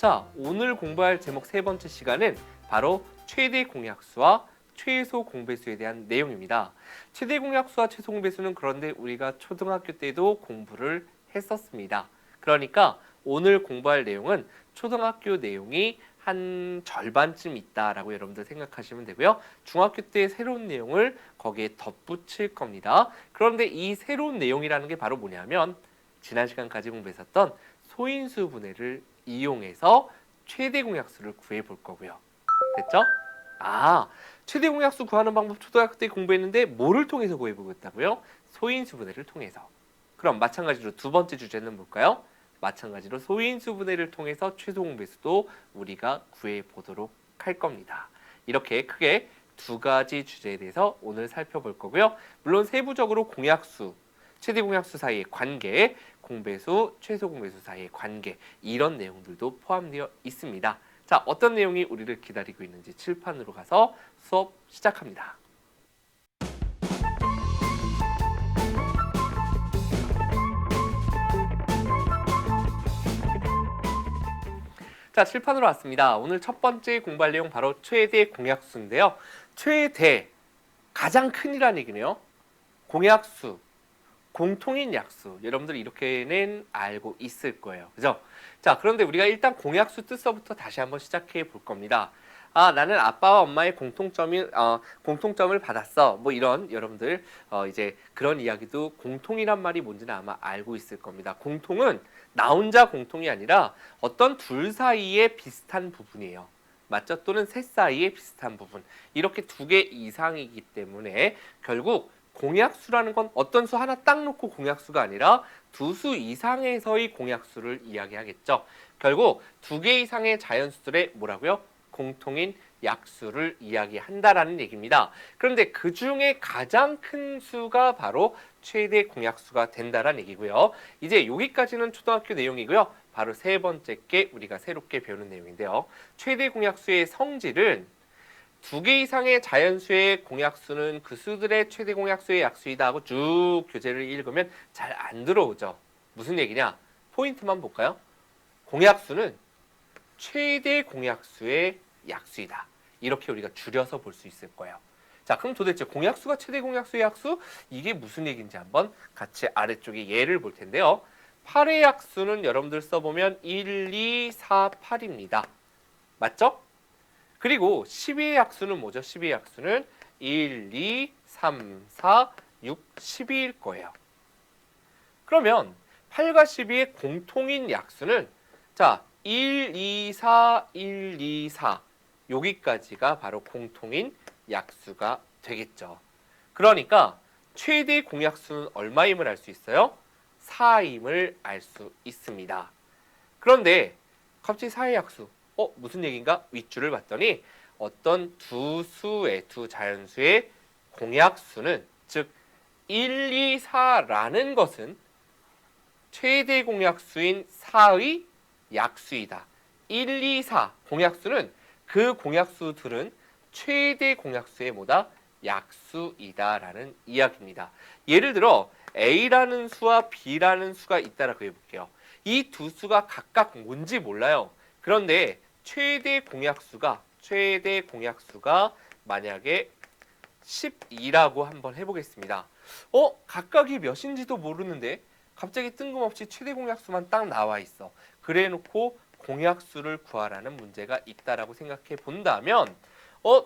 자, 오늘 공부할 제목 세 번째 시간은 바로 최대 공약수와 최소 공배수에 대한 내용입니다. 최대 공약수와 최소 공배수는 그런데 우리가 초등학교 때도 공부를 했었습니다. 그러니까 오늘 공부할 내용은 초등학교 내용이 한 절반쯤 있다라고 여러분들 생각하시면 되고요. 중학교 때 새로운 내용을 거기에 덧붙일 겁니다. 그런데 이 새로운 내용이라는 게 바로 뭐냐면 지난 시간까지 공부했었던 소인수 분해를 이용해서 최대 공약수를 구해 볼 거고요. 됐죠? 최대 공약수 구하는 방법 초등학교 때 공부했는데 뭐를 통해서 구해 보겠다고요? 소인수 분해를 통해서. 그럼 마찬가지로 두 번째 주제는 뭘까요? 마찬가지로 소인수 분해를 통해서 최소 공배수도 우리가 구해 보도록 할 겁니다. 이렇게 크게 두 가지 주제에 대해서 오늘 살펴볼 거고요. 물론 세부적으로 공약수, 최대 공약수 사이의 관계, 공배수, 최소 공배수 사이의 관계 이런 내용들도 포함되어 있습니다. 자, 어떤 내용이 우리를 기다리고 있는지 칠판으로 가서 수업 시작합니다. 자, 칠판으로 왔습니다. 오늘 첫 번째 공부할 내용 바로 최대 공약수인데요. 최대, 가장 큰이라는 얘기네요. 공약수, 공통인 약수. 여러분들 이렇게는 알고 있을 거예요. 그죠? 자, 그런데 우리가 일단 공약수 뜻서부터 다시 한번 시작해 볼 겁니다. 나는 아빠와 엄마의 공통점을 받았어. 뭐 이런 여러분들 이제 그런 이야기도 공통이란 말이 뭔지는 아마 알고 있을 겁니다. 공통은 나 혼자 공통이 아니라 어떤 둘 사이에 비슷한 부분이에요. 맞죠? 또는 셋 사이에 비슷한 부분. 이렇게 두 개 이상이기 때문에 결국 공약수라는 건 어떤 수 하나 딱 놓고 공약수가 아니라 두 수 이상에서의 공약수를 이야기하겠죠. 결국 두 개 이상의 자연수들의 뭐라고요? 공통인 약수를 이야기한다라는 얘기입니다. 그런데 그 중에 가장 큰 수가 바로 최대 공약수가 된다라는 얘기고요. 이제 여기까지는 초등학교 내용이고요. 바로 세 번째 게 우리가 새롭게 배우는 내용인데요. 최대 공약수의 성질은 두 개 이상의 자연수의 공약수는 그 수들의 최대 공약수의 약수이다 하고 쭉 교재를 읽으면 잘 안 들어오죠. 무슨 얘기냐? 포인트만 볼까요? 공약수는 최대 공약수의 약수이다. 이렇게 우리가 줄여서 볼 수 있을 거예요. 자, 그럼 도대체 공약수가 최대 공약수의 약수? 이게 무슨 얘기인지 한번 같이 아래쪽에 예를 볼 텐데요. 8의 약수는 여러분들 써보면 1, 2, 4, 8입니다. 맞죠? 그리고 12의 약수는 뭐죠? 12의 약수는 1, 2, 3, 4, 6, 12일 거예요. 그러면 8과 12의 공통인 약수는 자, 1, 2, 4, 1, 2, 4 여기까지가 바로 공통인 약수가 되겠죠. 그러니까 최대 공약수는 얼마임을 알 수 있어요? 4임을 알 수 있습니다. 그런데 갑자기 4의 약수 무슨 얘기인가? 윗줄을 봤더니 어떤 두 자연수의 공약수는 즉 1, 2, 4라는 것은 최대 공약수인 4의 약수이다. 1, 2, 4 공약수는 그 공약수들은 최대 공약수의 뭐다? 약수이다라는 이야기입니다. 예를 들어 A라는 수와 B라는 수가 있다라고 해볼게요. 이 두 수가 각각 뭔지 몰라요. 그런데 최대 공약수가 만약에 12라고 한번 해보겠습니다. 각각이 몇인지도 모르는데 갑자기 뜬금없이 최대 공약수만 딱 나와 있어. 그래 놓고 공약수를 구하라는 문제가 있다라고 생각해 본다면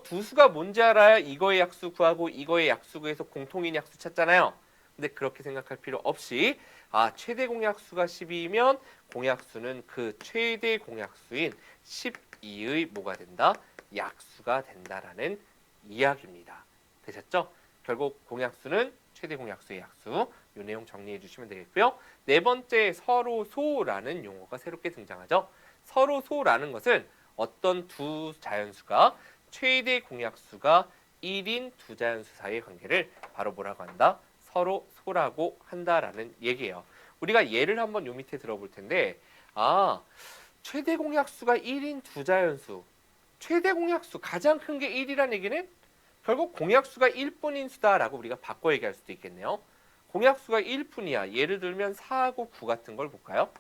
두 수가 뭔지 알아야 이거의 약수 구하고 이거의 약수 구해서 공통인 약수 찾잖아요. 근데 그렇게 생각할 필요 없이 최대 공약수가 12이면 공약수는 그 최대 공약수인 12의 뭐가 된다? 약수가 된다라는 이야기입니다. 되셨죠? 결국 공약수는 최대 공약수의 약수. 이 내용 정리해 주시면 되겠고요. 네 번째 서로소라는 용어가 새롭게 등장하죠. 서로소라는 것은 어떤 두 자연수가 최대 공약수가 1인 두 자연수 사이의 관계를 바로 뭐라고 한다? 서로소라고 한다라는 얘기예요. 우리가 예를 한번 요 밑에 들어볼 텐데 최대 공약수가 1인 두 자연수 최대 공약수 가장 큰 게 1이라는 얘기는 결국 공약수가 1뿐인 수다라고 우리가 바꿔 얘기할 수도 있겠네요. 공약수가 1뿐이야. 예를 들면 4하고 9 같은 걸 볼까요?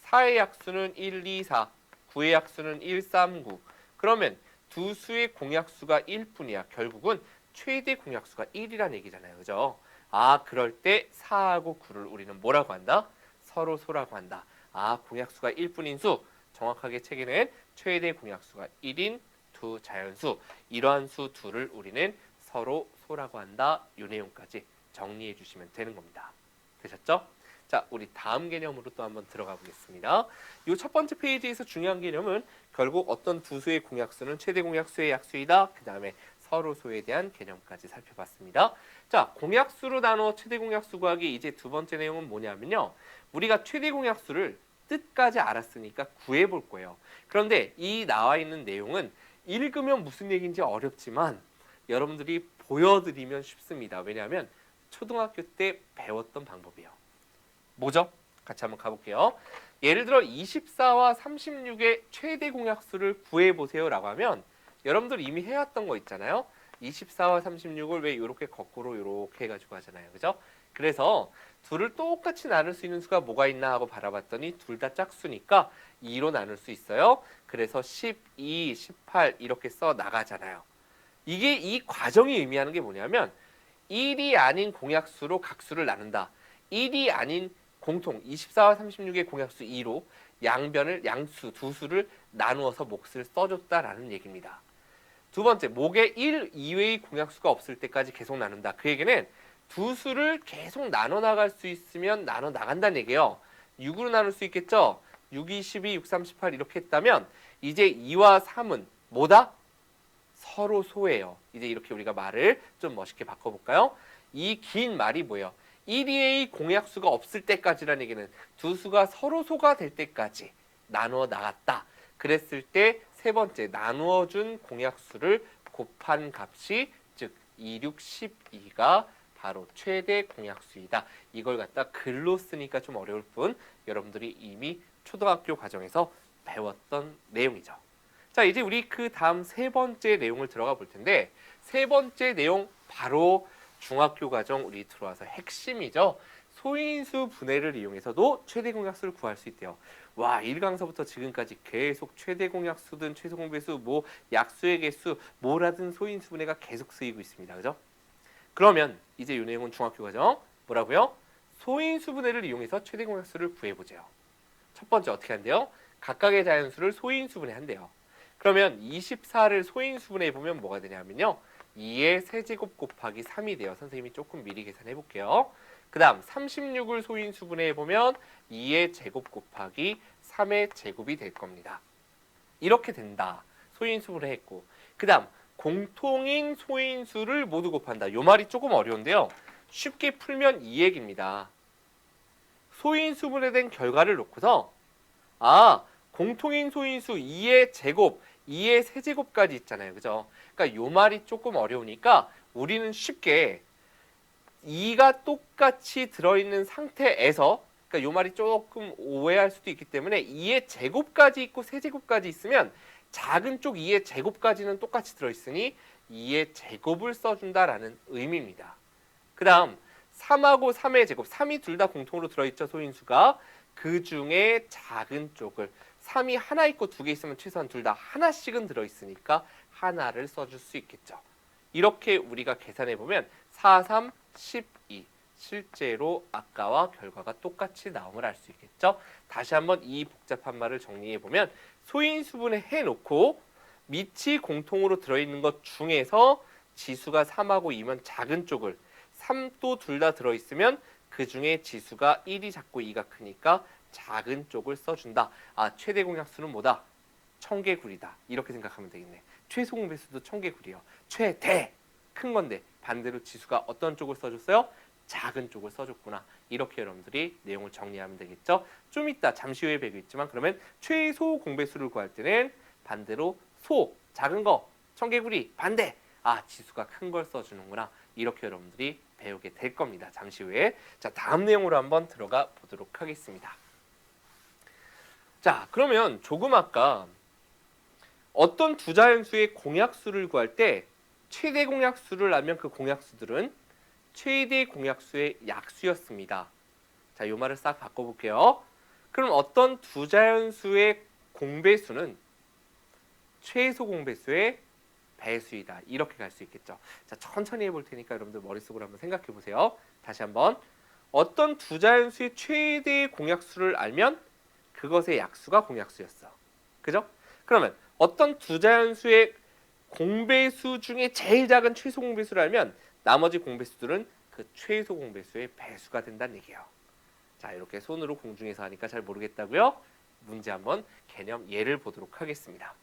4의 약수는 1, 2, 4, 구의 약수는 1, 3, 9. 그러면 두 수의 공약수가 1뿐이야. 결국은 최대 공약수가 1이라는 얘기잖아요. 그죠? 아, 그럴 때 4하고 9를 우리는 뭐라고 한다? 서로 소라고 한다. 아, 공약수가 1뿐인 수. 정확하게 책에는 최대 공약수가 1인 두 자연수. 이러한 수 둘을 우리는 서로 소라고 한다. 이 내용까지 정리해 주시면 되는 겁니다. 되셨죠? 자, 우리 다음 개념으로 또 한번 들어가 보겠습니다. 이 첫 번째 페이지에서 중요한 개념은 결국 어떤 두 수의 공약수는 최대 공약수의 약수이다. 그 다음에 서로 소에 대한 개념까지 살펴봤습니다. 자, 공약수로 나눠 최대 공약수 구하기 이제 두 번째 내용은 뭐냐면요. 우리가 최대 공약수를 뜻까지 알았으니까 구해 볼 거예요. 그런데 이 나와 있는 내용은 읽으면 무슨 얘기인지 어렵지만 여러분들이 보여드리면 쉽습니다. 왜냐하면 초등학교 때 배웠던 방법이에요. 뭐죠? 같이 한번 가볼게요. 예를 들어 24와 36의 최대 공약수를 구해보세요 라고 하면 여러분들 이미 해왔던 거 있잖아요. 24와 36을 왜 이렇게 거꾸로 이렇게 해가지고 하잖아요. 그죠? 그래서 둘을 똑같이 나눌 수 있는 수가 뭐가 있나 하고 바라봤더니 둘 다 짝수니까 2로 나눌 수 있어요. 그래서 12, 18 이렇게 써 나가잖아요. 이게 이 과정이 의미하는 게 뭐냐면 1이 아닌 공약수로 각수를 나눈다. 1이 아닌 공통 24와 36의 공약수 2로 양변을 양수 두 수를 나누어서 몫을 써줬다라는 얘기입니다. 두 번째, 목에 1 이외의 공약수가 없을 때까지 계속 나눈다. 그 얘기는 두 수를 계속 나눠 나갈 수 있으면 나눠 나간다는 얘기예요. 6으로 나눌 수 있겠죠? 6, 2, 12, 6, 3, 18 이렇게 했다면 이제 2와 3은 뭐다? 서로 소예요. 이제 이렇게 우리가 말을 좀 멋있게 바꿔볼까요? 이 긴 말이 뭐예요? 1의 공약수가 없을 때까지라는 얘기는 두 수가 서로 소가 될 때까지 나누어 나갔다. 그랬을 때 세 번째 나누어준 공약수를 곱한 값이 즉 2, 6, 12가 바로 최대 공약수이다. 이걸 갖다 글로 쓰니까 좀 어려울 뿐 여러분들이 이미 초등학교 과정에서 배웠던 내용이죠. 자, 이제 우리 그 다음 세 번째 내용을 들어가 볼 텐데 세 번째 내용 바로 중학교 과정 우리 들어와서 핵심이죠. 소인수 분해를 이용해서도 최대 공약수를 구할 수 있대요. 와, 1강서부터 지금까지 계속 최대 공약수든 최소 공배수, 뭐 약수의 개수, 뭐라든 소인수 분해가 계속 쓰이고 있습니다. 그죠? 그러면 이제 이 내용은 중학교 과정 뭐라고요? 소인수 분해를 이용해서 최대 공약수를 구해보죠. 첫 번째 어떻게 한대요? 각각의 자연수를 소인수 분해한대요. 그러면 24를 소인수 분해해보면 뭐가 되냐면요. 2의 세제곱 곱하기 3이 돼요. 선생님이 조금 미리 계산해 볼게요. 그 다음 36을 소인수 분해해보면 2의 제곱 곱하기 3의 제곱이 될 겁니다. 이렇게 된다. 소인수 분해했고 그 다음 공통인 소인수를 모두 곱한다. 요 말이 조금 어려운데요. 쉽게 풀면 이 얘기입니다. 소인수 분해된 결과를 놓고서 공통인 소인수 2의 제곱, 2의 세제곱까지 있잖아요. 그죠? 그러니까 요 말이 조금 어려우니까 우리는 쉽게 2가 똑같이 들어있는 상태에서 그러니까 요 말이 조금 오해할 수도 있기 때문에 2의 제곱까지 있고 세제곱까지 있으면 작은 쪽 2의 제곱까지는 똑같이 들어있으니 2의 제곱을 써준다라는 의미입니다. 그 다음 3하고 3의 제곱, 3이 둘 다 공통으로 들어있죠. 소인수가. 그 중에 작은 쪽을 3이 하나 있고 두 개 있으면 최소한 둘 다 하나씩은 들어있으니까 하나를 써줄 수 있겠죠. 이렇게 우리가 계산해보면 4, 3, 12 실제로 아까와 결과가 똑같이 나옴을 알 수 있겠죠. 다시 한번 이 복잡한 말을 정리해보면 소인수분해 해놓고 밑이 공통으로 들어있는 것 중에서 지수가 3하고 2면 작은 쪽을 3도 둘 다 들어있으면 그 중에 지수가 1이 작고 2가 크니까 작은 쪽을 써준다. 최대 공약수는 뭐다? 청개구리다. 이렇게 생각하면 되겠네. 최소 공배수도 청개구리요. 최대 큰 건데 반대로 지수가 어떤 쪽을 써줬어요? 작은 쪽을 써줬구나. 이렇게 여러분들이 내용을 정리하면 되겠죠. 좀 이따 잠시 후에 배우겠지만 그러면 최소 공배수를 구할 때는 반대로 작은 거 청개구리 반대. 지수가 큰 걸 써주는구나. 이렇게 여러분들이 배우게 될 겁니다. 잠시 후에. 자, 다음 내용으로 한번 들어가 보도록 하겠습니다. 자, 그러면 조금 아까 어떤 두 자연수의 공약수를 구할 때 최대 공약수를 알면 그 공약수들은 최대 공약수의 약수였습니다. 자, 이 말을 싹 바꿔볼게요. 그럼 어떤 두 자연수의 공배수는 최소 공배수의 배수이다. 이렇게 갈 수 있겠죠. 자, 천천히 해볼 테니까 여러분들 머릿속으로 한번 생각해 보세요. 다시 한번. 어떤 두 자연수의 최대 공약수를 알면 그것의 약수가 공약수였어. 그죠? 그러면 어떤 두 자연수의 공배수 중에 제일 작은 최소 공배수를 알면 나머지 공배수들은 그 최소 공배수의 배수가 된다는 얘기예요. 자, 이렇게 손으로 공중에서 하니까 잘 모르겠다고요? 문제 한번 개념 예를 보도록 하겠습니다.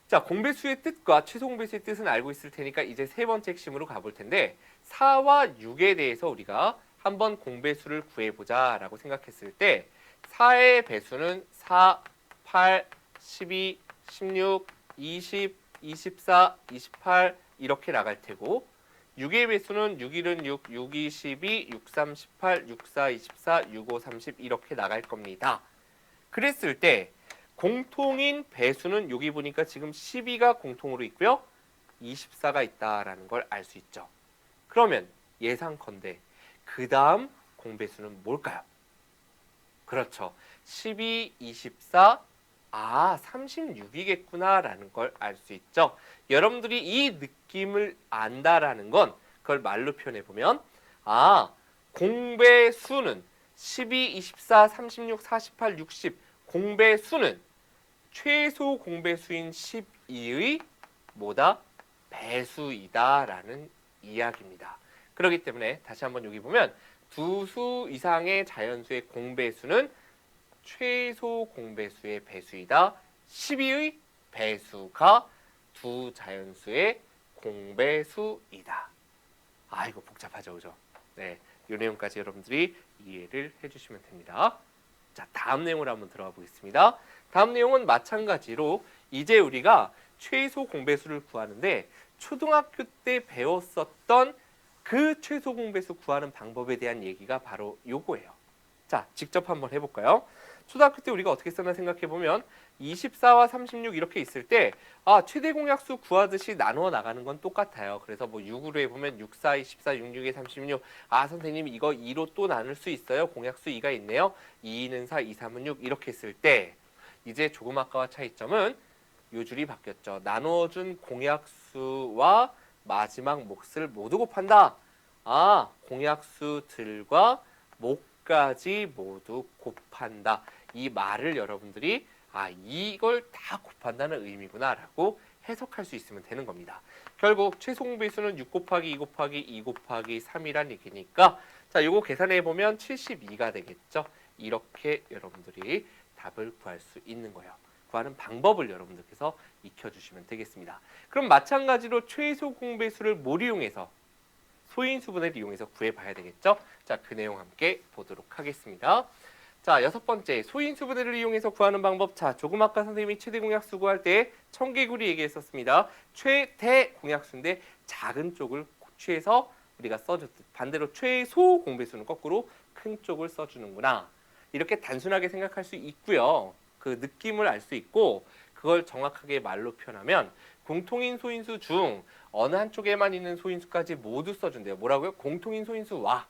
자, 공배수의 뜻과 최소 공배수의 뜻은 알고 있을 테니까 이제 세 번째 핵심으로 가볼 텐데 4와 6에 대해서 우리가 한번 공배수를 구해보자 라고 생각했을 때 4의 배수는 4, 8, 12, 16, 20, 24, 28 이렇게 나갈 테고 6의 배수는 6, 1은 6, 6, 2, 12, 6, 3, 18, 6, 4, 24, 6, 5, 30 이렇게 나갈 겁니다. 그랬을 때 공통인 배수는 여기 보니까 지금 12가 공통으로 있고요. 24가 있다라는 걸 알 수 있죠. 그러면 예상컨대 그 다음 공배수는 뭘까요? 그렇죠. 12, 24, 36이겠구나 라는 걸 알 수 있죠. 여러분들이 이 느낌을 안다라는 건 그걸 말로 표현해보면 공배수는 12, 24, 36, 48, 60 공배수는 최소 공배수인 12의 뭐다? 배수이다 라는 이야기입니다. 그렇기 때문에 다시 한번 여기 보면 두 수 이상의 자연수의 공배수는 최소 공배수의 배수이다. 12의 배수가 두 자연수의 공배수이다. 이거 복잡하죠, 그죠? 네, 이 내용까지 여러분들이 이해를 해주시면 됩니다. 자, 다음 내용으로 한번 들어가 보겠습니다. 다음 내용은 마찬가지로 이제 우리가 최소 공배수를 구하는데 초등학교 때 배웠었던 그 최소 공배수 구하는 방법에 대한 얘기가 바로 요거예요. 자, 직접 한번 해볼까요? 초등학교 때 우리가 어떻게 썼나 생각해보면 24와 36 이렇게 있을 때 최대 공약수 구하듯이 나누어 나가는 건 똑같아요. 그래서 뭐 6으로 해보면 6, 4, 24, 6, 6에 36 선생님 이거 2로 또 나눌 수 있어요? 공약수 2가 있네요. 2는 4, 2, 3은 6 이렇게 했을 때 이제 조금 아까와 차이점은 요 줄이 바뀌었죠. 나누어준 공약수와 마지막 몫을 모두 곱한다. 공약수들과 목까지 모두 곱한다. 이 말을 여러분들이 이걸 다 곱한다는 의미구나 라고 해석할 수 있으면 되는 겁니다. 결국 최소 공배수는 6 곱하기 2 곱하기 2 곱하기 3이란 얘기니까 자, 요거 계산해 보면 72가 되겠죠. 이렇게 여러분들이 답을 구할 수 있는 거예요. 구하는 방법을 여러분들께서 익혀주시면 되겠습니다. 그럼 마찬가지로 최소 공배수를 뭘 이용해서 소인수분해를 이용해서 구해봐야 되겠죠. 자, 그 내용 함께 보도록 하겠습니다. 자, 6번째 소인수분해를 이용해서 구하는 방법. 자, 조금 아까 선생님이 최대 공약수 구할 때 청개구리 얘기했었습니다. 최대 공약수인데 작은 쪽을 취해서 우리가 써줬듯 반대로 최소 공배수는 거꾸로 큰 쪽을 써주는구나. 이렇게 단순하게 생각할 수 있고요. 그 느낌을 알 수 있고 그걸 정확하게 말로 표현하면 공통인 소인수 중 어느 한쪽에만 있는 소인수까지 모두 써준대요. 뭐라고요? 공통인 소인수와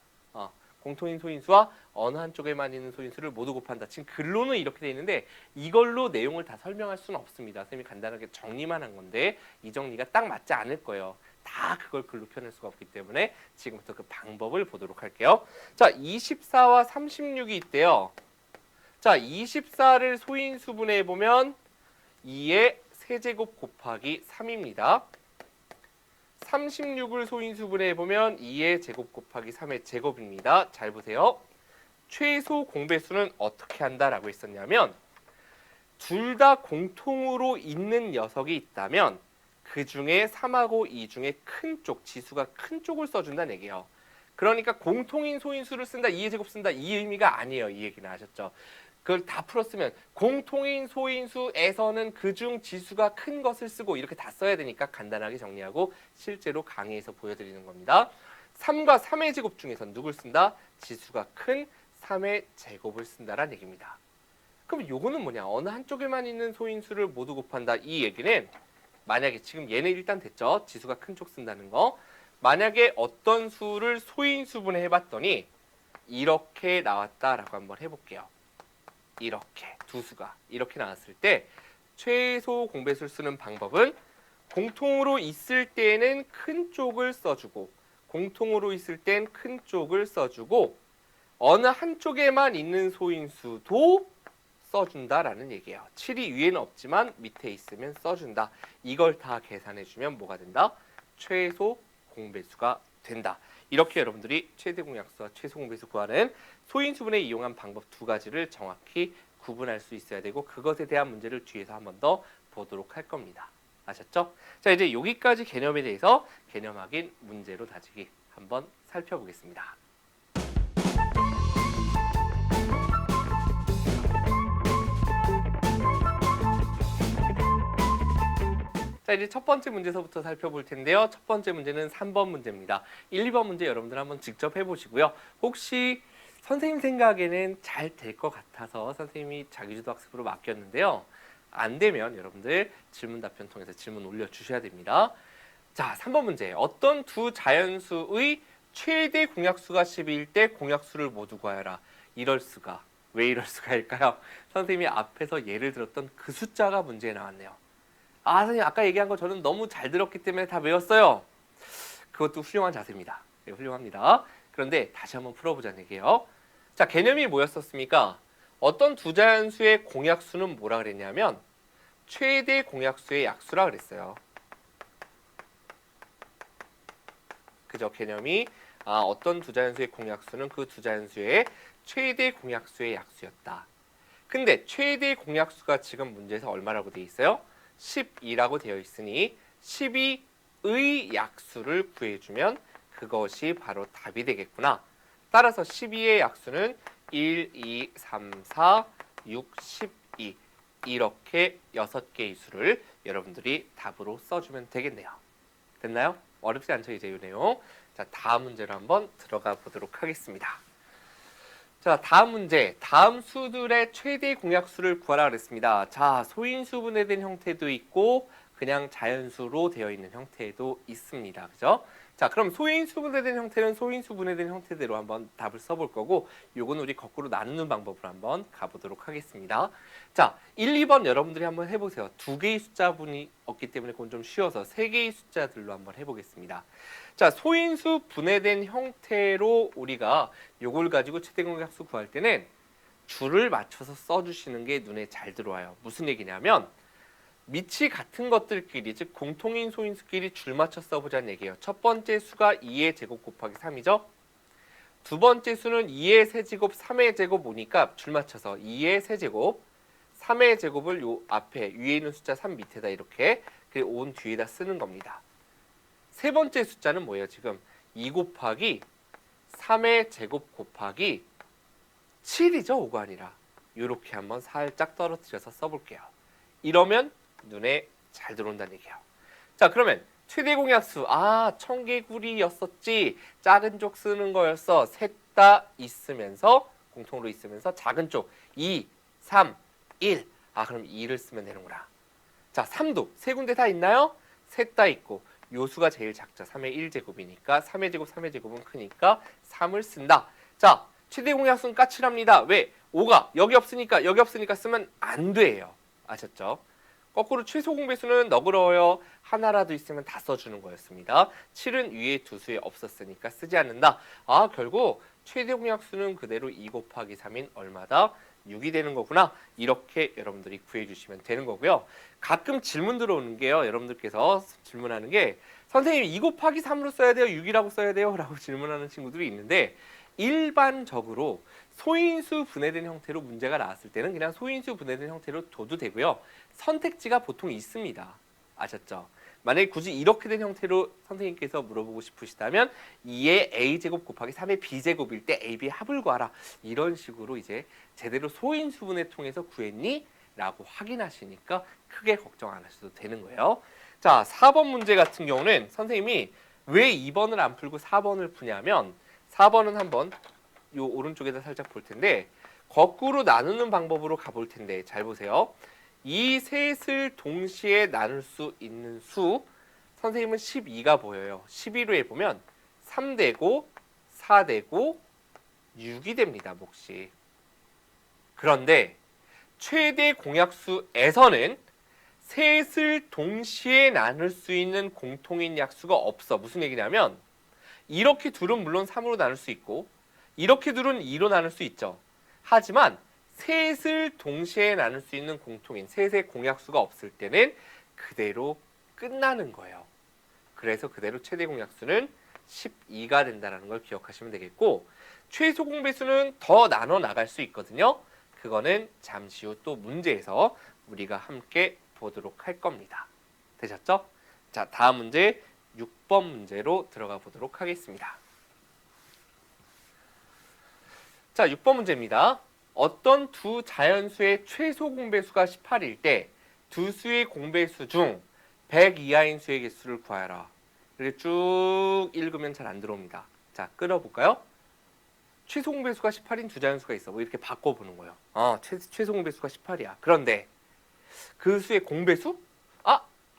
공통인 소인수와 어느 한쪽에만 있는 소인수를 모두 곱한다. 지금 글로는 이렇게 돼 있는데 이걸로 내용을 다 설명할 수는 없습니다. 선생님이 간단하게 정리만 한 건데 이 정리가 딱 맞지 않을 거예요. 다 그걸 글로 표현할 수가 없기 때문에 지금부터 그 방법을 보도록 할게요. 자, 24와 36이 있대요. 자, 24를 소인수분해 보면 2의 세제곱 곱하기 3입니다. 36을 소인수분해 보면 2의 제곱 곱하기 3의 제곱입니다. 잘 보세요. 최소 공배수는 어떻게 한다라고 했었냐면 둘 다 공통으로 있는 녀석이 있다면 그 중에 3하고 2 중에 큰 쪽, 지수가 큰 쪽을 써준다는 얘기예요. 그러니까 공통인 소인수를 쓴다, 2의 제곱 쓴다 이 의미가 아니에요. 이 얘기는 아셨죠? 그걸 다 풀었으면 공통인 소인수에서는 그중 지수가 큰 것을 쓰고 이렇게 다 써야 되니까 간단하게 정리하고 실제로 강의에서 보여드리는 겁니다. 3과 3의 제곱 중에서 누굴 쓴다? 지수가 큰 3의 제곱을 쓴다라는 얘기입니다. 그럼 요거는 뭐냐? 어느 한쪽에만 있는 소인수를 모두 곱한다. 이 얘기는 만약에 지금 얘는 일단 됐죠. 지수가 큰 쪽 쓴다는 거. 만약에 어떤 수를 소인수분해 해봤더니 이렇게 나왔다라고 한번 해볼게요. 이렇게 두 수가 이렇게 나왔을 때 최소 공배수를 쓰는 방법은 공통으로 있을 때는 큰 쪽을 써주고 공통으로 있을 땐 큰 쪽을 써주고 어느 한쪽에만 있는 소인수도 써준다라는 얘기예요. 7이 위에는 없지만 밑에 있으면 써준다. 이걸 다 계산해주면 뭐가 된다? 최소 공배수가 된다. 이렇게 여러분들이 최대 공약수와 최소 공배수 구하는 소인수분해 이용한 방법 두 가지를 정확히 구분할 수 있어야 되고 그것에 대한 문제를 뒤에서 한 번 더 보도록 할 겁니다. 아셨죠? 자, 이제 여기까지 개념에 대해서 개념 확인 문제로 다지기 한번 살펴보겠습니다. 자, 이제 첫 번째 문제서부터 살펴볼 텐데요. 첫 번째 문제는 3번 문제입니다. 1, 2번 문제 여러분들 한번 직접 해보시고요. 혹시 선생님 생각에는 잘 될 것 같아서 선생님이 자기주도 학습으로 맡겼는데요. 안 되면 여러분들 질문 답변 통해서 질문 올려주셔야 됩니다. 자, 3번 문제. 어떤 두 자연수의 최대 공약수가 12일 때 공약수를 모두 구하여라. 이럴 수가. 왜 이럴 수가일까요? 선생님이 앞에서 예를 들었던 그 숫자가 문제에 나왔네요. 아, 선생님 아까 얘기한 거 저는 너무 잘 들었기 때문에 다 외웠어요. 그것도 훌륭한 자세입니다. 네, 훌륭합니다. 그런데 다시 한번 풀어보자는 얘기예요. 자, 개념이 뭐였었습니까? 어떤 두 자연수의 공약수는 뭐라 그랬냐면 최대 공약수의 약수라 그랬어요. 그죠? 개념이 어떤 두 자연수의 공약수는 그 두 자연수의 최대 공약수의 약수였다. 근데 최대 공약수가 지금 문제에서 얼마라고 되어 있어요? 12라고 되어 있으니 12의 약수를 구해주면 그것이 바로 답이 되겠구나. 따라서 12의 약수는 1, 2, 3, 4, 6, 12 이렇게 6개의 수를 여러분들이 답으로 써주면 되겠네요. 됐나요? 어렵지 않죠, 이제 이 내용. 자, 다음 문제로 한번 들어가 보도록 하겠습니다. 자, 다음 문제. 다음 수들의 최대 공약수를 구하라 그랬습니다. 자, 소인수 분해된 형태도 있고 그냥 자연수로 되어 있는 형태도 있습니다. 그죠? 자, 그럼 소인수 분해된 형태는 소인수 분해된 형태대로 한번 답을 써볼 거고 요건 우리 거꾸로 나누는 방법으로 한번 가보도록 하겠습니다. 자, 1, 2번 여러분들이 한번 해보세요. 두 개의 숫자분이 없기 때문에 그건 좀 쉬워서 세 개의 숫자들로 한번 해보겠습니다. 자, 소인수 분해된 형태로 우리가 요걸 가지고 최대 공약수 구할 때는 줄을 맞춰서 써주시는 게 눈에 잘 들어와요. 무슨 얘기냐면 밑이 같은 것들끼리, 즉 공통인 소인수끼리 줄 맞춰 써보자는 얘기예요. 첫 번째 수가 2의 제곱 곱하기 3이죠. 두 번째 수는 2의 세제곱, 3의 제곱 오니까 줄 맞춰서 2의 세제곱, 3의 제곱을 요 앞에 위에 있는 숫자 3 밑에다 이렇게 온 뒤에다 쓰는 겁니다. 세 번째 숫자는 뭐예요? 지금 2 곱하기 3의 제곱 곱하기 7이죠. 5가 아니라. 이렇게 한번 살짝 떨어뜨려서 써볼게요. 이러면 눈에 잘 들어온다는 얘기예요. 자, 그러면 최대 공약수. 청개구리였었지. 작은 쪽 쓰는 거였어. 셋 다 있으면서 공통으로 있으면서 작은 쪽 2, 3, 1. 그럼 2를 쓰면 되는구나. 자, 3도 세 군데 다 있나요? 셋 다 있고 요 수가 제일 작죠. 3의 1제곱이니까 3의 제곱, 3의 제곱은 크니까 3을 쓴다. 자, 최대 공약수는 까칠합니다. 왜? 5가 여기 없으니까 쓰면 안 돼요. 아셨죠? 거꾸로 최소 공배수는 너그러워요. 하나라도 있으면 다 써주는 거였습니다. 7은 위에 두 수에 없었으니까 쓰지 않는다. 결국 최대 공약수는 그대로 2 곱하기 3인 얼마다? 6이 되는 거구나. 이렇게 여러분들이 구해주시면 되는 거고요. 가끔 질문 들어오는 게요. 여러분들께서 질문하는 게 선생님 2 곱하기 3으로 써야 돼요? 6이라고 써야 돼요? 라고 질문하는 친구들이 있는데 일반적으로 소인수 분해된 형태로 문제가 나왔을 때는 그냥 소인수 분해된 형태로 둬도 되고요. 선택지가 보통 있습니다. 아셨죠? 만약에 굳이 이렇게 된 형태로 선생님께서 물어보고 싶으시다면 2의 a제곱 곱하기 3의 b제곱일 때 a, b 합을 구하라. 이런 식으로 이제 제대로 소인수분해 통해서 구했니? 라고 확인하시니까 크게 걱정 안 하셔도 되는 거예요. 자, 4번 문제 같은 경우는 선생님이 왜 2번을 안 풀고 4번을 푸냐면 4번은 한번 요 오른쪽에다 살짝 볼 텐데 거꾸로 나누는 방법으로 가볼 텐데 잘 보세요. 이 셋을 동시에 나눌 수 있는 수 선생님은 12가 보여요. 12로 해보면 3되고 4되고 6이 됩니다. 몫이. 그런데 최대 공약수에서는 셋을 동시에 나눌 수 있는 공통인 약수가 없어. 무슨 얘기냐면 이렇게 둘은 물론 3으로 나눌 수 있고 이렇게 둘은 2로 나눌 수 있죠. 하지만 셋을 동시에 나눌 수 있는 공통인 셋의 공약수가 없을 때는 그대로 끝나는 거예요. 그래서 그대로 최대 공약수는 12가 된다는 걸 기억하시면 되겠고 최소 공배수는 더 나눠 나갈 수 있거든요. 그거는 잠시 후 또 문제에서 우리가 함께 보도록 할 겁니다. 되셨죠? 자, 다음 문제 6번 문제로 들어가 보도록 하겠습니다. 자, 6번 문제입니다. 어떤 두 자연수의 최소 공배수가 18일 때 두 수의 공배수 중 100 이하인 수의 개수를 구하라. 이렇게 쭉 읽으면 잘 안 들어옵니다. 자, 끌어볼까요? 최소 공배수가 18인 두 자연수가 있어. 뭐 이렇게 바꿔보는 거예요. 최소 공배수가 18이야. 그런데 그 수의 공배수?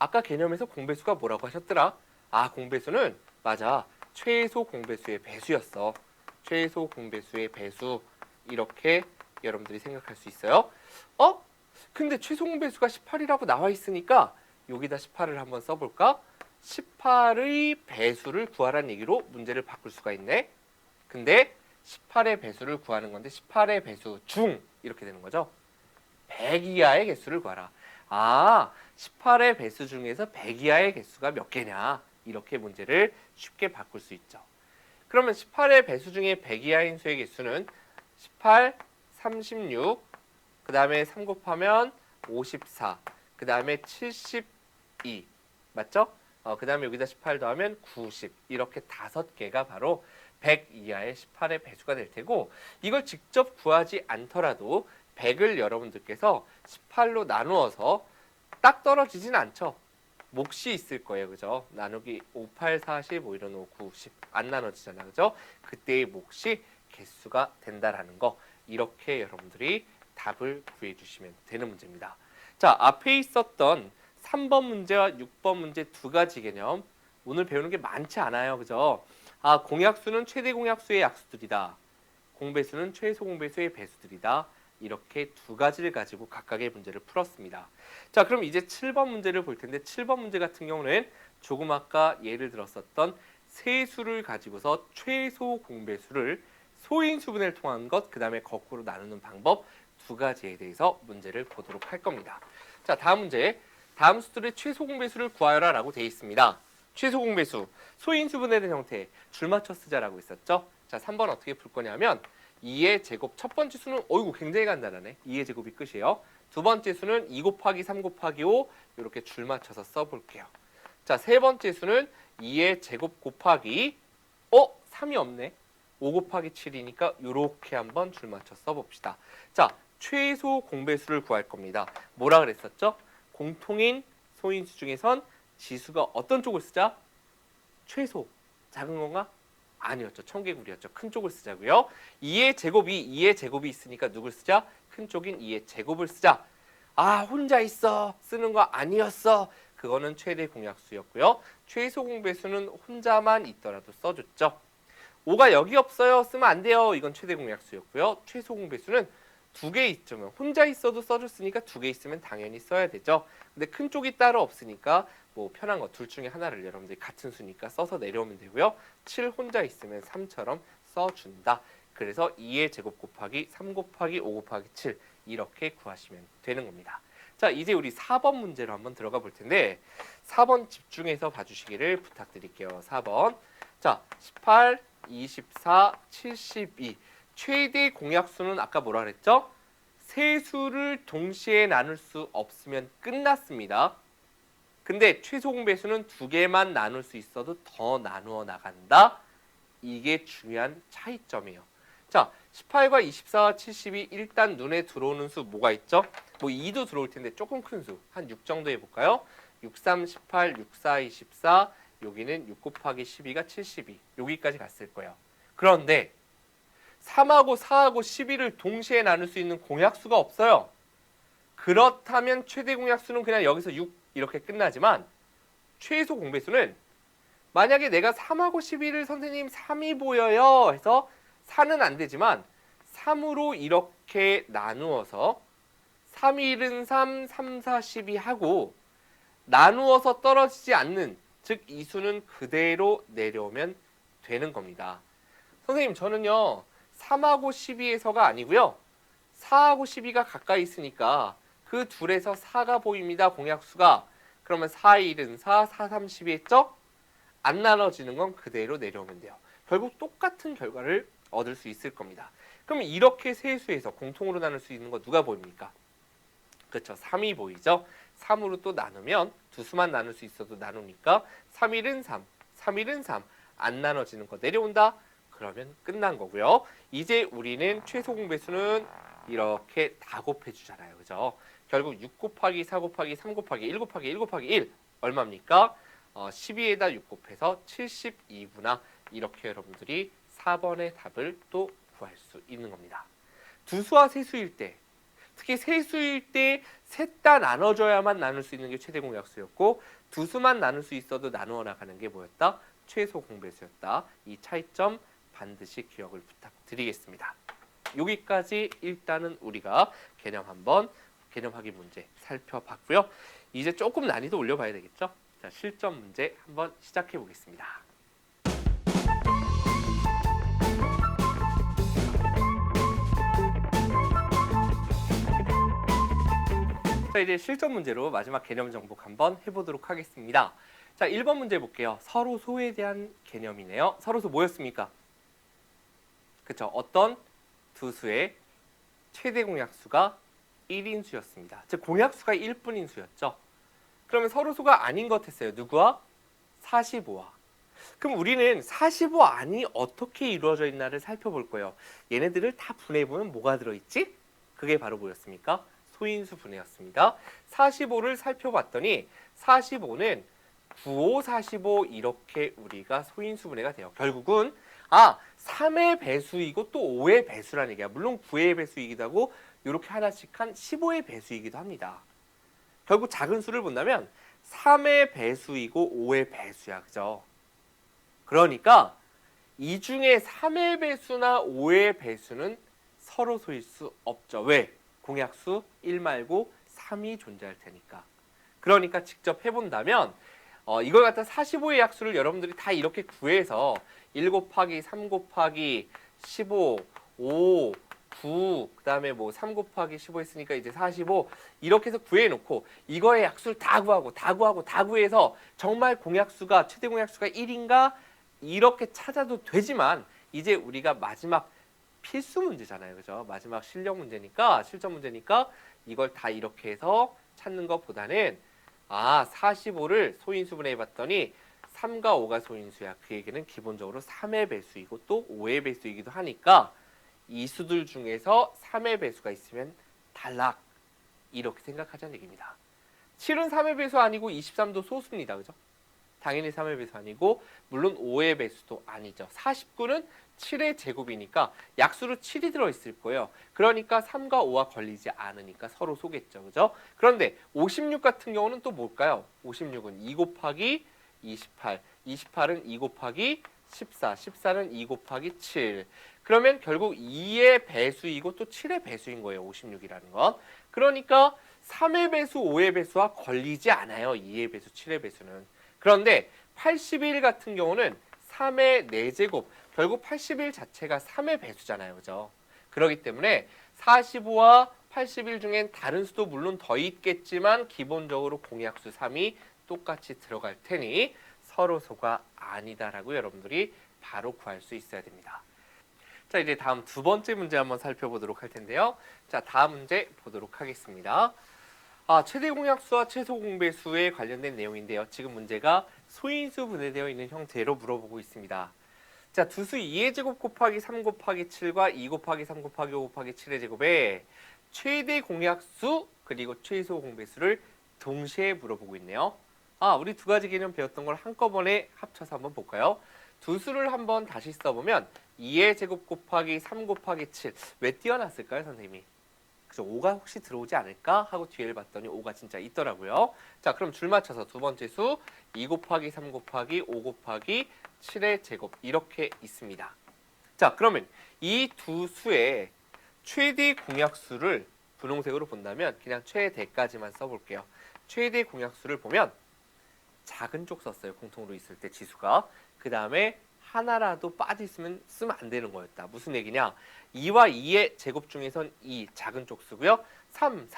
아까 개념에서 공배수가 뭐라고 하셨더라? 공배수는 맞아. 최소 공배수의 배수였어. 최소 공배수의 배수. 이렇게 여러분들이 생각할 수 있어요. 근데 최소 공배수가 18이라고 나와 있으니까 여기다 18을 한번 써볼까? 18의 배수를 구하라는 얘기로 문제를 바꿀 수가 있네. 근데 18의 배수를 구하는 건데 18의 배수 중 이렇게 되는 거죠. 100 이하의 개수를 구하라. 18의 배수 중에서 100 이하의 개수가 몇 개냐. 이렇게 문제를 쉽게 바꿀 수 있죠. 그러면 18의 배수 중에 100 이하인 수의 개수는 18, 36, 그 다음에 3 곱하면 54, 그 다음에 72, 맞죠? 그 다음에 여기다 18 더하면 90, 이렇게 5개가 바로 100 이하의 18의 배수가 될 테고 이걸 직접 구하지 않더라도 100을 여러분들께서 18로 나누어서 딱 떨어지진 않죠. 몫이 있을 거예요. 그죠? 나누기 5, 8, 40, 뭐 이런 5, 9, 10 안 나눠지잖아. 그죠? 그때의 몫이 개수가 된다라는 거 이렇게 여러분들이 답을 구해주시면 되는 문제입니다. 자, 앞에 있었던 3번 문제와 6번 문제 두 가지 개념 오늘 배우는 게 많지 않아요. 그죠? 공약수는 최대 공약수의 약수들이다. 공배수는 최소 공배수의 배수들이다. 이렇게 두 가지를 가지고 각각의 문제를 풀었습니다. 자, 그럼 이제 7번 문제를 볼 텐데 7번 문제 같은 경우는 조금 아까 예를 들었었던 세 수를 가지고서 최소 공배수를 소인수분해를 통한 것, 그 다음에 거꾸로 나누는 방법 두 가지에 대해서 문제를 보도록 할 겁니다. 자, 다음 문제. 다음 수들의 최소 공배수를 구하여라 라고 되어 있습니다. 최소 공배수, 소인수분해된 형태, 줄 맞춰 쓰자라고 있었죠. 자, 3번 어떻게 풀 거냐면 2의 제곱, 첫 번째 수는 굉장히 간단하네. 2의 제곱이 끝이에요. 두 번째 수는 2 곱하기 3 곱하기 5 이렇게 줄 맞춰서 써볼게요. 자, 세 번째 수는 2의 제곱 곱하기 3이 없네. 5 곱하기 7이니까 이렇게 한번 줄 맞춰 써봅시다. 자, 최소 공배수를 구할 겁니다. 뭐라 그랬었죠? 공통인 소인수 중에선 지수가 어떤 쪽을 쓰자? 최소. 작은 건가? 아니었죠. 청개구리였죠. 큰 쪽을 쓰자고요. 2의 제곱이 있으니까 누굴 쓰자? 큰 쪽인 2의 제곱을 쓰자. 혼자 있어. 쓰는 거 아니었어. 그거는 최대 공약수였고요. 최소 공배수는 혼자만 있더라도 써줬죠. 5가 여기 없어요. 쓰면 안 돼요. 이건 최대 공약수였고요. 최소 공배수는 2개 있으면 혼자 있어도 써줬으니까 2개 있으면 당연히 써야 되죠. 근데 큰 쪽이 따로 없으니까 뭐 편한 거 둘 중에 하나를 여러분들이 같은 수니까 써서 내려오면 되고요. 7 혼자 있으면 3처럼 써준다. 그래서 2의 제곱 곱하기 3 곱하기 5 곱하기 7 이렇게 구하시면 되는 겁니다. 자, 이제 우리 4번 문제로 한번 들어가 볼 텐데 4번 집중해서 봐주시기를 부탁드릴게요. 4번. 자, 18, 24, 72 최대 공약수는 아까 뭐라 그랬죠? 세 수를 동시에 나눌 수 없으면 끝났습니다. 근데 최소 공배수는 2개만 나눌 수 있어도 더 나누어 나간다. 이게 중요한 차이점이에요. 자, 18과 24와 72 일단 눈에 들어오는 수 뭐가 있죠? 뭐 2도 들어올 텐데 조금 큰 수. 한 6 정도 해볼까요? 6, 3, 18, 6, 4, 24 여기는 6 곱하기 12가 72 여기까지 갔을 거예요. 그런데 3하고 4하고 12를 동시에 나눌 수 있는 공약수가 없어요. 그렇다면 최대 공약수는 그냥 여기서 6 이렇게 끝나지만 최소 공배수는 만약에 내가 3하고 12를 선생님 3이 보여요 해서 4는 안 되지만 3으로 이렇게 나누어서 3, 1은 3, 3, 4, 12 하고 나누어서 떨어지지 않는, 즉 이 수는 그대로 내려오면 되는 겁니다. 선생님, 저는요 3하고 12에서가 아니고요 4하고 12가 가까이 있으니까 그 둘에서 4가 보입니다. 공약수가. 그러면 4, 1은 4, 4, 3, 12 했죠? 안 나눠지는 건 그대로 내려오면 돼요. 결국 똑같은 결과를 얻을 수 있을 겁니다. 그럼 이렇게 세 수에서 공통으로 나눌 수 있는 거 누가 보입니까? 그렇죠. 3이 보이죠? 3으로 또 나누면 두 수만 나눌 수 있어도 나누니까 3, 1은 3, 3, 1은 3. 안 나눠지는 거 내려온다? 그러면 끝난 거고요. 이제 우리는 최소 공배수는 이렇게 다 곱해주잖아요. 그죠? 결국 6 곱하기 4 곱하기 3 곱하기 1 곱하기 1 곱하기 1 얼마입니까? 12에다 6 곱해서 72구나. 이렇게 여러분들이 4번의 답을 또 구할 수 있는 겁니다. 두 수와 세 수일 때, 특히 세 수일 때 셋 다 나눠줘야만 나눌 수 있는 게 최대 공약수였고 두 수만 나눌 수 있어도 나누어 나가는 게 뭐였다? 최소 공배수였다. 이 차이점 반드시 기억을 부탁드리겠습니다. 여기까지 일단은 우리가 개념 확인 문제 살펴봤고요. 이제 조금 난이도 올려봐야 되겠죠? 자, 실전 문제 한번 시작해 보겠습니다. 자, 이제 실전 문제로 마지막 개념 정복 한번 해보도록 하겠습니다. 자, 1번 문제 볼게요. 서로소에 대한 개념이네요. 서로소 뭐였습니까? 그쵸? 어떤 두 수의 최대 공약수가 1인 수였습니다. 즉 공약수가 1뿐인 수였죠. 그러면 서로소가 아닌 것 했어요. 누구와? 45와. 그럼 우리는 45안이 어떻게 이루어져 있나를 살펴볼 거예요. 얘네들을 다 분해해보면 뭐가 들어있지? 그게 바로 뭐였습니까? 소인수 분해였습니다. 45를 살펴봤더니 45는 95, 45 이렇게 우리가 소인수 분해가 돼요. 결국은 3의 배수이고 또 5의 배수라는 얘기야. 물론 9의 배수이기도 하고 이렇게 하나씩 한 15의 배수이기도 합니다. 결국 작은 수를 본다면 3의 배수이고 5의 배수야. 그죠? 그러니까 이 중에 3의 배수나 5의 배수는 서로 소일 수 없죠. 왜? 공약수 1 말고 3이 존재할 테니까. 그러니까 직접 해본다면 이걸 갖다 45의 약수를 여러분들이 다 이렇게 구해서 1 곱하기 3 곱하기 15, 5, 9, 그 다음에 뭐 3 곱하기 15 했으니까 이제 45 이렇게 해서 구해놓고 이거의 약수를 다 구해서 정말 공약수가 최대 공약수가 1인가 이렇게 찾아도 되지만 이제 우리가 마지막 필수 문제잖아요. 그죠? 마지막 실전 문제니까 이걸 다 이렇게 해서 찾는 것보다는 45를 소인수분해 해봤더니 3과 5가 소인수야. 그 얘기는 기본적으로 3의 배수이고 또 5의 배수이기도 하니까 이 수들 중에서 3의 배수가 있으면 탈락. 이렇게 생각하자는 얘기입니다. 7은 3의 배수 아니고 23도 소수입니다. 그죠? 당연히 3의 배수 아니고 물론 5의 배수도 아니죠. 49는 7의 제곱이니까 약수로 7이 들어있을 거예요. 그러니까 3과 5와 걸리지 않으니까 서로 소겠죠. 그죠? 그런데 56 같은 경우는 또 뭘까요? 56은 2 곱하기 28, 28은 2 곱하기 14, 14는 2 곱하기 7. 그러면 결국 2의 배수이고 또 7의 배수인 거예요. 56이라는 건. 그러니까 3의 배수, 5의 배수와 걸리지 않아요. 2의 배수, 7의 배수는. 그런데 81 같은 경우는 3의 4제곱, 결국 81 자체가 3의 배수잖아요. 그죠? 그렇기 때문에 45와 81 중엔 다른 수도 물론 더 있겠지만 기본적으로 공약수 3이 똑같이 들어갈 테니 서로소가 아니다라고 여러분들이 바로 구할 수 있어야 됩니다. 자, 이제 다음 두 번째 문제 한번 살펴보도록 할 텐데요. 자, 다음 문제 보도록 하겠습니다. 최대 공약수와 최소 공배수에 관련된 내용인데요. 지금 문제가 소인수 분해되어 있는 형태로 물어보고 있습니다. 자, 두수 2의 제곱 곱하기 3 곱하기 7과 2 곱하기 3 곱하기 5 곱하기 7의 제곱에 최대 공약수 그리고 최소 공배수를 동시에 물어보고 있네요. 우리 두 가지 개념 배웠던 걸 한꺼번에 합쳐서 한번 볼까요? 두 수를 한번 다시 써보면 2의 제곱 곱하기 3 곱하기 7 왜 띄어놨을까요, 선생님이? 그래서 5가 혹시 들어오지 않을까 하고 뒤를 봤더니 5가 진짜 있더라고요. 자, 그럼 줄 맞춰서 두 번째 수 2 곱하기 3 곱하기 5 곱하기 7의 제곱 이렇게 있습니다. 자, 그러면 이 두 수의 최대 공약수를 분홍색으로 본다면 그냥 최대까지만 써볼게요. 최대 공약수를 보면 작은 쪽 썼어요. 공통으로 있을 때 지수가. 그 다음에 하나라도 빠져있으면 쓰면 안 되는 거였다. 무슨 얘기냐? 2와 2의 제곱 중에선 2 작은 쪽 쓰고요. 3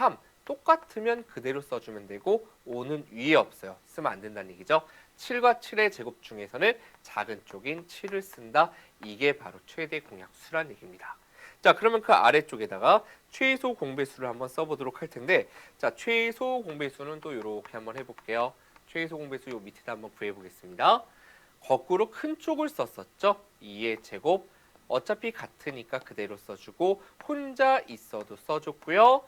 똑같으면 그대로 써주면 되고 5는 위에 없어요. 쓰면 안 된다는 얘기죠. 7과 7의 제곱 중에서는 작은 쪽인 7을 쓴다. 이게 바로 최대 공약수란 얘기입니다. 자, 그러면 그 아래쪽에다가 최소 공배수를 한번 써보도록 할 텐데, 자, 최소 공배수는 또 이렇게 한번 해볼게요. 최소 공배수 요 밑에다 한번 구해보겠습니다. 거꾸로 큰 쪽을 썼었죠. 2의 제곱. 어차피 같으니까 그대로 써주고 혼자 있어도 써줬고요.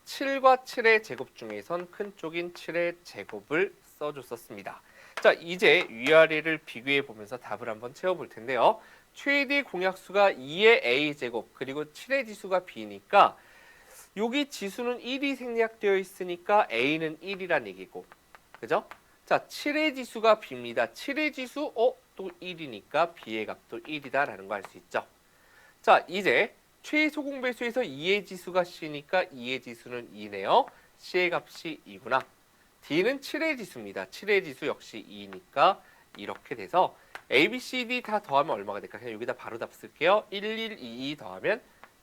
7과 7의 제곱 중에선 큰 쪽인 7의 제곱을 써줬었습니다. 자, 이제 위아래를 비교해 보면서 답을 한번 채워볼 텐데요. 최대 공약수가 2의 a제곱 그리고 7의 지수가 b니까 여기 지수는 1이 생략되어 있으니까 a는 1이란 얘기고, 그죠? 자, 7의 지수가 b입니다. 7의 지수 또 1이니까 b의 값도 1이다라는 거 알 수 있죠. 자, 이제 최소 공배수에서 2의 지수가 c니까 2의 지수는 2네요. c의 값이 2구나. d는 7의 지수입니다. 7의 지수 역시 2니까 이렇게 돼서 a, b, c, d 다 더하면 얼마가 될까? 그냥 여기다 바로 답 쓸게요. 1, 1, 2, 2 더하면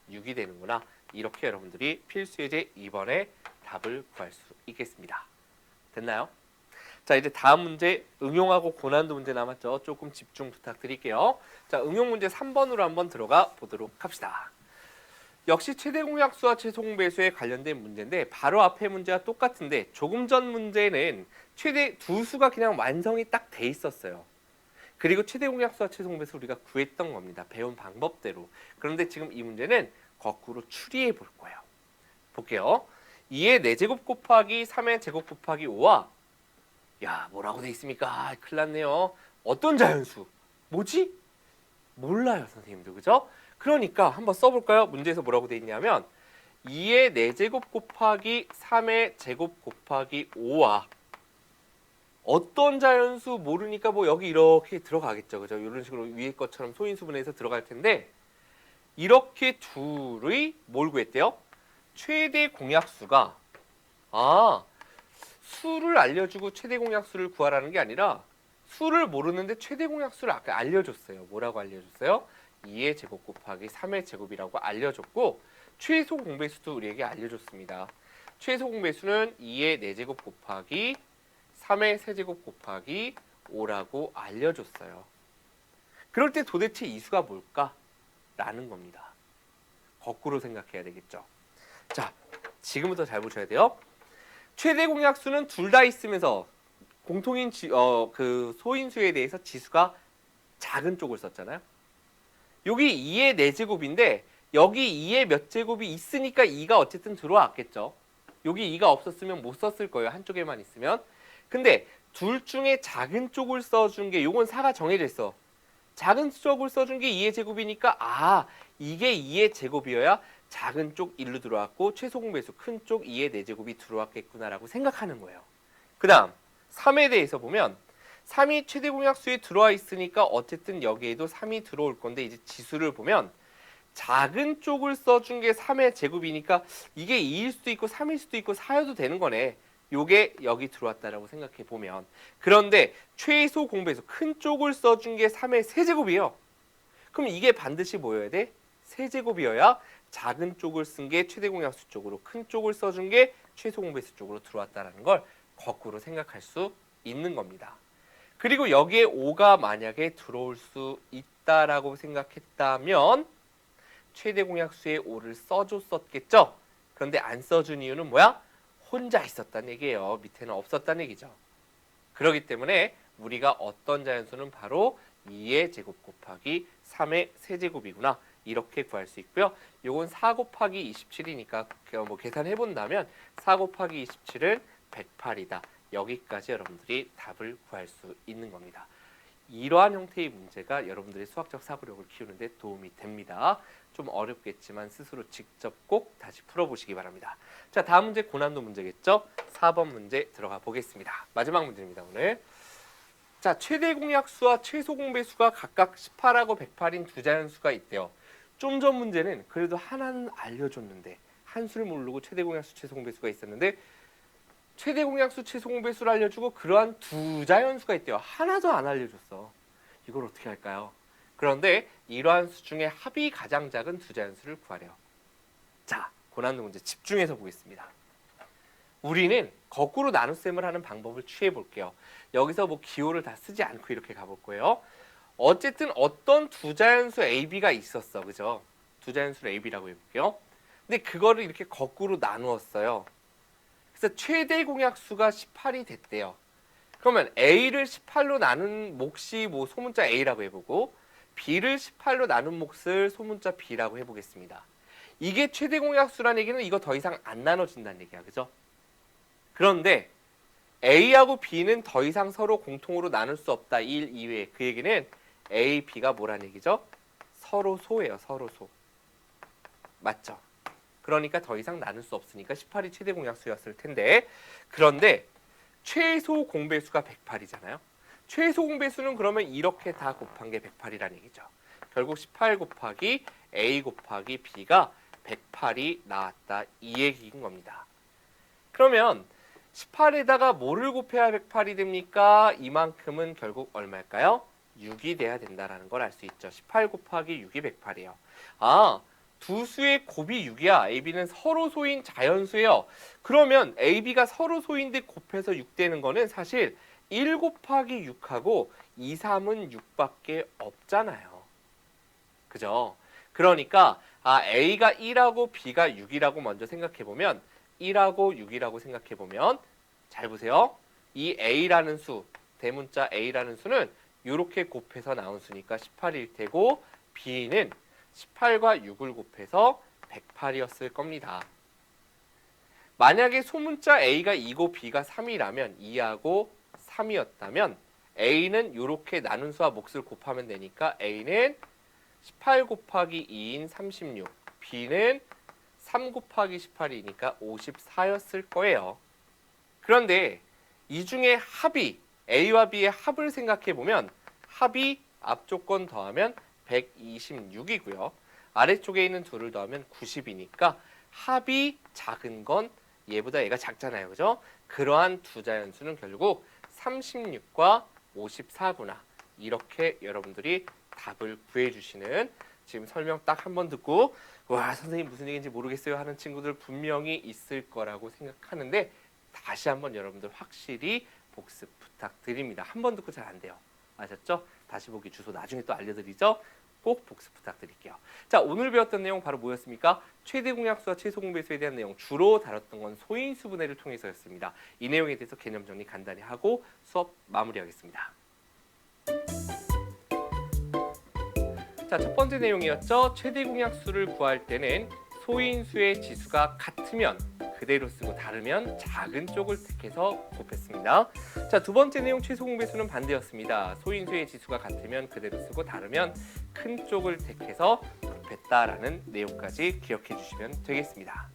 6이 되는구나. 이렇게 여러분들이 필수예제 2번에 답을 구할 수 있겠습니다. 됐나요? 자, 이제 다음 문제 응용하고 고난도 문제 남았죠. 조금 집중 부탁드릴게요. 자, 응용 문제 3번으로 한번 들어가 보도록 합시다. 역시 최대 공약수와 최소 공배수에 관련된 문제인데 바로 앞에 문제와 똑같은데 조금 전 문제는 최대 두 수가 그냥 완성이 딱 돼 있었어요. 그리고 최대 공약수와 최소 공배수 우리가 구했던 겁니다. 배운 방법대로. 그런데 지금 이 문제는 거꾸로 추리해 볼 거예요. 볼게요. 2의 4제곱 곱하기 3의 제곱 곱하기 5와 야, 뭐라고 돼 있습니까? 큰일 났네요. 어떤 자연수? 뭐지? 몰라요, 선생님들. 그죠? 그러니까 한번 써볼까요? 문제에서 뭐라고 돼 있냐면 2의 4제곱 곱하기 3의 제곱 곱하기 5와 어떤 자연수 모르니까 뭐 여기 이렇게 들어가겠죠. 그죠? 이런 식으로 위에 것처럼 소인수분해서 들어갈 텐데 이렇게 둘의 뭘 구했대요? 최대 공약수가 수를 알려주고 최대 공약수를 구하라는 게 아니라 수를 모르는데 최대 공약수를 아까 알려줬어요. 뭐라고 알려줬어요? 2의 제곱 곱하기 3의 제곱이라고 알려줬고 최소 공배수도 우리에게 알려줬습니다. 최소 공배수는 2의 4제곱 곱하기 3의 세제곱 곱하기 5라고 알려줬어요. 그럴 때 도대체 이 수가 뭘까? 라는 겁니다. 거꾸로 생각해야 되겠죠. 자, 지금부터 잘 보셔야 돼요. 최대 공약수는 둘 다 있으면서 공통인 그 소인수에 대해서 지수가 작은 쪽을 썼잖아요. 여기 2의 4제곱인데 여기 2의 몇 제곱이 있으니까 2가 어쨌든 들어왔겠죠. 여기 2가 없었으면 못 썼을 거예요. 한쪽에만 있으면. 근데 둘 중에 작은 쪽을 써준 게 요건 4가 정해져 있어. 작은 쪽을 써준 게 2의 제곱이니까 이게 2의 제곱이어야 작은 쪽 1로 들어왔고 최소 공배수 큰 쪽 2의 4제곱이 들어왔겠구나라고 생각하는 거예요. 그 다음 3에 대해서 보면 3이 최대 공약수에 들어와 있으니까 어쨌든 여기에도 3이 들어올 건데 이제 지수를 보면 작은 쪽을 써준 게 3의 제곱이니까 이게 2일 수도 있고 3일 수도 있고 4여도 되는 거네. 요게 여기 들어왔다라고 생각해 보면 그런데 최소 공배수 큰 쪽을 써준 게 3의 세제곱이에요. 그럼 이게 반드시 뭐여야 돼? 세제곱이어야 작은 쪽을 쓴 게 최대 공약수 쪽으로 큰 쪽을 써준 게 최소 공배수 쪽으로 들어왔다라는 걸 거꾸로 생각할 수 있는 겁니다. 그리고 여기에 5가 만약에 들어올 수 있다라고 생각했다면 최대 공약수에 5를 써줬었겠죠? 그런데 안 써준 이유는 뭐야? 혼자 있었다는 얘기예요. 밑에는 없었다는 얘기죠. 그렇기 때문에 우리가 어떤 자연수는 바로 2의 제곱 곱하기 3의 세제곱이구나. 이렇게 구할 수 있고요. 요건 4 곱하기 27이니까 뭐 계산해 본다면 4 곱하기 27은 108이다. 여기까지 여러분들이 답을 구할 수 있는 겁니다. 이러한 형태의 문제가 여러분들의 수학적 사고력을 키우는 데 도움이 됩니다. 좀 어렵겠지만 스스로 직접 꼭 다시 풀어보시기 바랍니다. 자, 다음 문제 고난도 문제겠죠? 4번 문제 들어가 보겠습니다. 마지막 문제입니다, 오늘. 자, 최대 공약수와 최소 공배수가 각각 18하고 108인 두 자연수가 있대요. 좀 전 문제는 그래도 하나는 알려줬는데 한 수를 모르고 최대 공약수, 최소 공배수가 있었는데 최대 공약수, 최소 공배수를 알려주고 그러한 두 자연수가 있대요. 하나도 안 알려줬어. 이걸 어떻게 할까요? 그런데 이러한 수 중에 합이 가장 작은 두 자연수를 구하래요. 자, 고난도 문제 집중해서 보겠습니다. 우리는 거꾸로 나눗셈을 하는 방법을 취해 볼게요. 여기서 뭐 기호를 다 쓰지 않고 이렇게 가볼 거예요. 어쨌든 어떤 두 자연수 AB가 있었어. 그죠? 두 자연수를 AB라고 해볼게요. 근데 그거를 이렇게 거꾸로 나누었어요. 그래서 최대 공약수가 18이 됐대요. 그러면 A를 18로 나눈 몫이 뭐 소문자 A라고 해보고 B를 18로 나눈 몫을 소문자 B라고 해보겠습니다. 이게 최대 공약수라는 얘기는 이거 더 이상 안 나눠진다는 얘기야. 그죠? 그런데 A하고 B는 더 이상 서로 공통으로 나눌 수 없다. 1 이외에. 그 얘기는 A, B가 뭐란 얘기죠? 서로 소예요. 서로 소. 맞죠? 그러니까 더 이상 나눌 수 없으니까 18이 최대 공약수였을 텐데 그런데 최소 공배수가 108이잖아요. 최소 공배수는 그러면 이렇게 다 곱한 게 108이라는 얘기죠. 결국 18 곱하기 A 곱하기 B가 108이 나왔다. 이 얘기인 겁니다. 그러면 18에다가 뭐를 곱해야 108이 됩니까? 이만큼은 결국 얼마일까요? 6이 돼야 된다는 걸 알 수 있죠. 18 곱하기 6이 108이에요. 아, 두 수의 곱이 6이야. AB는 서로 소인 자연수예요. 그러면 AB가 서로 소인데 곱해서 6 되는 거는 사실 1 곱하기 6하고 2, 3은 6밖에 없잖아요. 그죠? 그러니까 A가 1하고 B가 6이라고 먼저 생각해보면 1하고 6이라고 생각해보면 잘 보세요. 이 A라는 수, 대문자 A라는 수는 이렇게 곱해서 나온 수니까 18일 테고 B는 18과 6을 곱해서 108이었을 겁니다. 만약에 소문자 A가 2고 B가 3이라면 2하고 3이었다면 A는 이렇게 나눈 수와 몫을 곱하면 되니까 A는 18 곱하기 2인 36, B는 3 곱하기 18이니까 54였을 거예요. 그런데 이 중에 합이 A와 B의 합을 생각해보면 합이 앞쪽 건 더하면 126이고요. 아래쪽에 있는 둘을 더하면 90이니까 합이 작은 건 얘보다 얘가 작잖아요. 그죠? 그러한 두 자연수는 결국 36과 54구나. 이렇게 여러분들이 답을 구해주시는 지금 설명 딱 한 번 듣고 와 선생님 무슨 얘기인지 모르겠어요 하는 친구들 분명히 있을 거라고 생각하는데 다시 한번 여러분들 확실히 복습 부탁드립니다. 한 번 듣고 잘 안 돼요. 아셨죠? 다시 보기 주소 나중에 또 알려드리죠. 꼭 복습 부탁드릴게요. 자, 오늘 배웠던 내용 바로 뭐였습니까? 최대 공약수와 최소 공배수에 대한 내용 주로 다뤘던 건 소인수 분해를 통해서였습니다. 이 내용에 대해서 개념 정리 간단히 하고 수업 마무리하겠습니다. 자, 첫 번째 내용이었죠. 최대 공약수를 구할 때는 소인수의 지수가 같으면 그대로 쓰고 다르면 작은 쪽을 택해서 곱했습니다. 자, 두 번째 내용 최소 공배수는 반대였습니다. 소인수의 지수가 같으면 그대로 쓰고 다르면 큰 쪽을 택해서 곱했다라는 내용까지 기억해 주시면 되겠습니다.